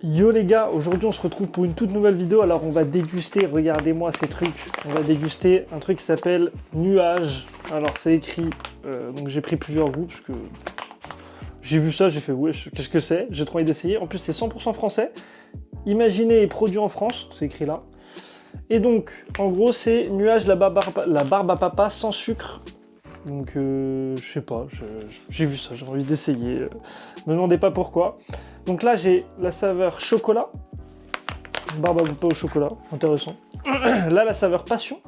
Yo les gars, aujourd'hui on se retrouve pour une toute nouvelle vidéo. Alors on va déguster, regardez-moi ces trucs. On va déguster un truc qui s'appelle Nuage. Alors c'est écrit, donc j'ai pris plusieurs goûts parce que j'ai vu ça, j'ai fait wesh, qu'est-ce que c'est? J'ai trop envie d'essayer. En plus c'est 100% français. Imaginé et produit en France, c'est écrit là. Et donc en gros c'est Nuage la barbe à papa sans sucre. Donc je sais pas, j'ai vu ça, j'ai envie d'essayer. Me demandez pas pourquoi. Donc là j'ai la saveur chocolat. Barbe à papa au chocolat, intéressant. Là la saveur passion.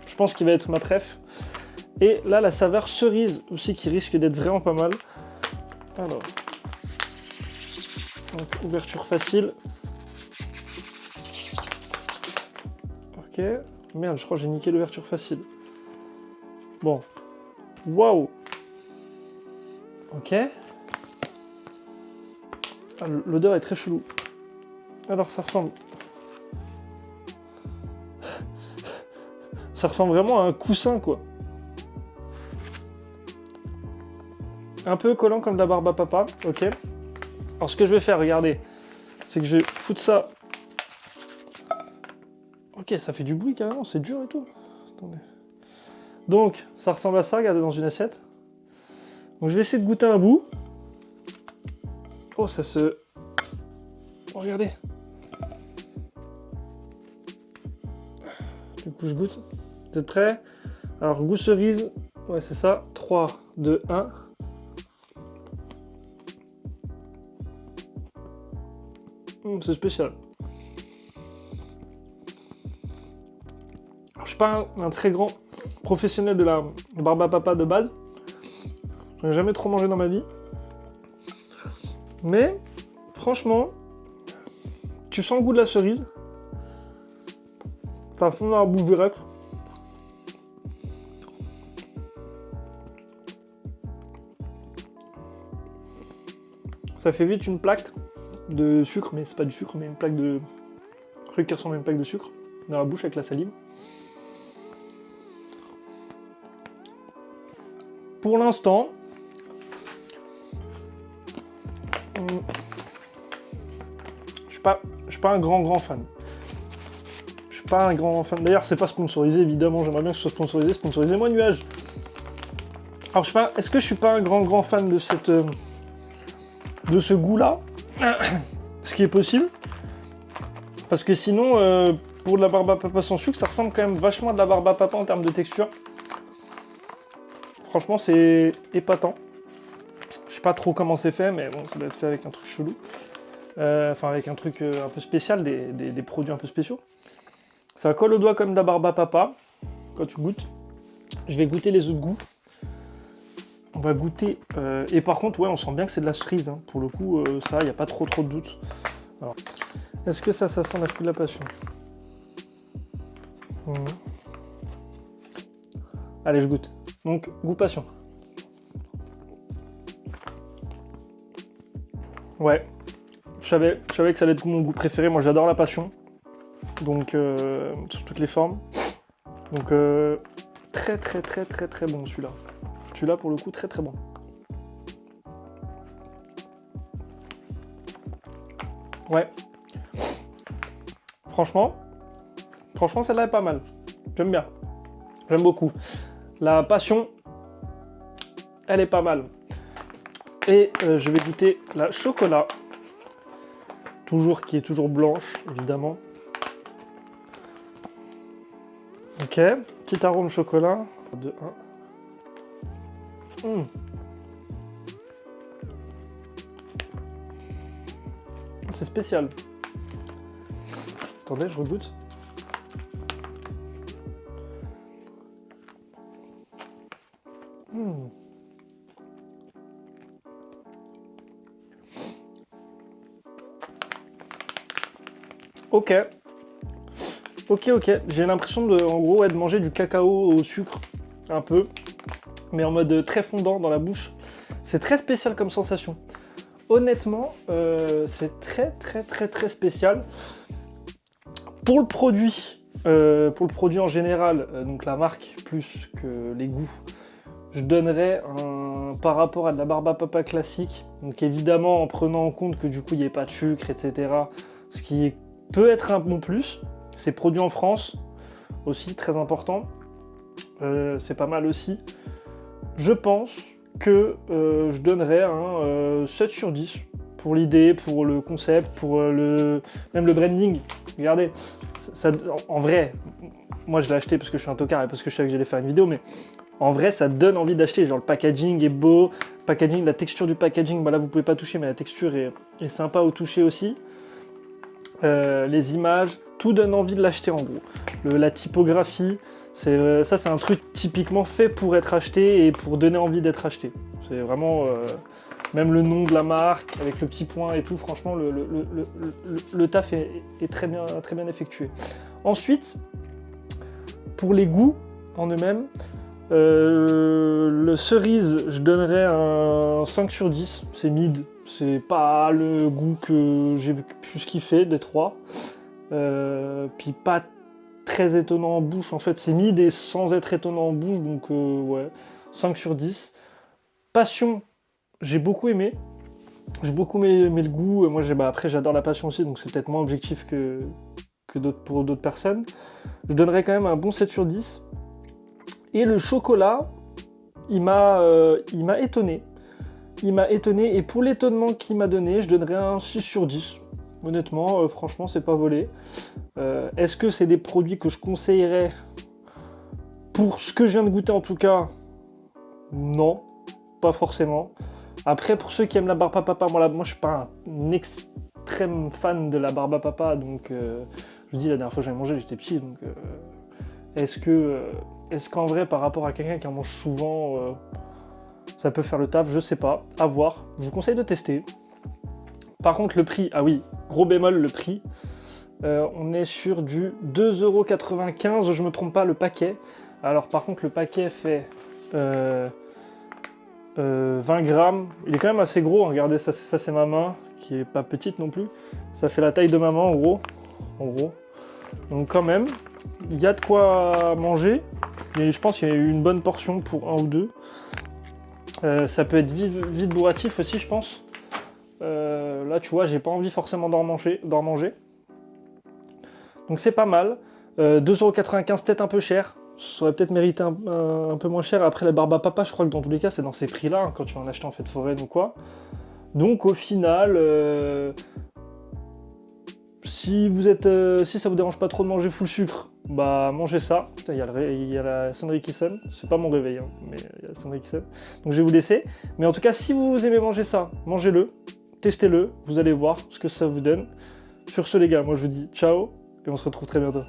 Je pense qu'il va être ma préf. Et là la saveur cerise aussi qui risque d'être vraiment pas mal. Alors. Donc ouverture facile. Ok. Merde, je crois que j'ai niqué l'ouverture facile. Bon. Waouh. Ok. Ah, l'odeur est très chelou. Alors ça ressemble... ça ressemble vraiment à un coussin quoi. Un peu collant comme de la barbe à papa. Ok. Alors ce que je vais faire, regardez, c'est que je vais foutre ça... Ok, ça fait du bruit carrément, c'est dur et tout. Attendez. Donc, ça ressemble à ça, regardez, dans une assiette. Donc, je vais essayer de goûter un bout. Oh, ça se... Oh, regardez. Du coup, je goûte. Vous êtes prêts? Alors, goût cerise. Ouais, c'est ça. 3, 2, 1. C'est spécial. Alors, je suis pas un très grand professionnel de la barbe à papa de base. J'en ai jamais trop mangé dans ma vie. Mais, franchement, tu sens le goût de la cerise. Ça fond dans la bouche directe. Ça fait vite une plaque de sucre, mais c'est pas du sucre, mais une plaque de... un truc qui ressemble à une plaque de sucre dans la bouche avec la salive. Pour l'instant, je suis pas un grand fan. Je suis pas un grand fan. D'ailleurs, c'est pas sponsorisé, évidemment. J'aimerais bien que ce soit sponsorisé. Sponsorisez-moi Nuage. Alors, je sais pas. Est-ce que je suis pas un grand fan de cette, de ce goût-là? Ce qui est possible. Parce que sinon, pour de la barbe à papa sans sucre, ça ressemble quand même vachement à de la barbe à papa en termes de texture. Franchement, c'est épatant. Je sais pas trop comment c'est fait, mais bon, ça doit être fait avec un truc chelou. Enfin, avec un truc un peu spécial, des produits un peu spéciaux. Ça colle au doigt comme de la barbe à papa, quand tu goûtes. Je vais goûter les autres goûts. On va goûter... et par contre, ouais, on sent bien que c'est de la cerise. Hein. Pour le coup, ça, il n'y a pas trop de doute. Est-ce que ça sent la fruit de la passion? Allez, je goûte. Donc, goût passion. Ouais, je savais que ça allait être mon goût préféré. Moi, j'adore la passion. Donc, sous toutes les formes. Donc, très bon celui-là. Celui-là, pour le coup, très bon. Ouais. Franchement, celle-là est pas mal. J'aime bien. J'aime beaucoup. La passion, elle est pas mal. Et je vais goûter la chocolat. Qui est toujours blanche, évidemment. Ok, petit arôme chocolat. 2, 1. C'est spécial. Attendez, je regoute. Ok. J'ai l'impression de, en gros, de manger du cacao au sucre, un peu, mais en mode très fondant dans la bouche. C'est très spécial comme sensation. Honnêtement, c'est très spécial. Pour le produit en général, donc la marque plus que les goûts, je donnerais par rapport à de la barbe à papa classique, donc évidemment en prenant en compte que du coup il n'y ait pas de sucre, etc. Ce qui peut être un bon plus, c'est produit en France aussi, très important, c'est pas mal aussi. Je pense que je donnerais un 7 sur 10 pour l'idée, pour le concept, pour même le branding. Regardez, en vrai, moi je l'ai acheté parce que je suis un tocard et parce que je savais que j'allais faire une vidéo, mais en vrai ça donne envie d'acheter. Genre le packaging est beau, la texture du packaging, bah là vous pouvez pas toucher, mais la texture est sympa au toucher aussi. Les images, tout donne envie de l'acheter en gros. La typographie, ça c'est un truc typiquement fait pour être acheté et pour donner envie d'être acheté. C'est vraiment, même le nom de la marque, avec le petit point et tout, franchement le taf est très bien effectué. Ensuite, pour les goûts en eux-mêmes, le cerise, je donnerais un 5 sur 10, c'est mid. C'est pas le goût que j'ai plus kiffé des trois. Puis pas très étonnant en bouche. En fait, c'est mid et sans être étonnant en bouche. Donc, ouais, 5 sur 10. Passion, j'ai beaucoup aimé. J'ai beaucoup aimé le goût. Moi, après, j'adore la passion aussi. Donc, c'est peut-être moins objectif que pour d'autres personnes. Je donnerais quand même un bon 7 sur 10. Et le chocolat, il m'a étonné. Il m'a étonné, et pour l'étonnement qu'il m'a donné, je donnerais un 6 sur 10. Honnêtement, franchement, c'est pas volé. Est-ce que c'est des produits que je conseillerais pour ce que je viens de goûter en tout cas? Non, pas forcément. Après, pour ceux qui aiment la barbe à papa, moi je suis pas un extrême fan de la barbe à papa, donc je dis la dernière fois que j'en ai mangé, j'étais petit, donc est-ce qu'en vrai, par rapport à quelqu'un qui en mange souvent, ça peut faire le taf, je sais pas, à voir. Je vous conseille de tester. Par contre, le prix, ah oui, gros bémol, le prix. On est sur du 2,95 €, je me trompe pas, le paquet. Alors par contre, le paquet fait 20 grammes. Il est quand même assez gros, regardez, ça c'est ma main, qui est pas petite non plus. Ça fait la taille de ma main, en gros. Donc quand même, il y a de quoi manger. Et je pense qu'il y a eu une bonne portion pour un ou deux. Ça peut être vite bourratif aussi, je pense. Là, tu vois, j'ai pas envie forcément d'en manger. Donc c'est pas mal. 2,95 €, peut-être un peu cher. Ça aurait peut-être mérité un peu moins cher. Après, la barbe à papa, je crois que dans tous les cas, c'est dans ces prix-là, hein, quand tu vas en acheter en fête foraine ou quoi. Donc au final, si ça vous dérange pas trop de manger full sucre, bah mangez ça. Putain, il y a la sonnerie qui sonne. C'est pas mon réveil, hein, mais il y a la sonnerie qui sonne. Donc je vais vous laisser. Mais en tout cas, si vous aimez manger ça, mangez-le, testez-le, vous allez voir ce que ça vous donne. Sur ce les gars, moi je vous dis ciao et on se retrouve très bientôt.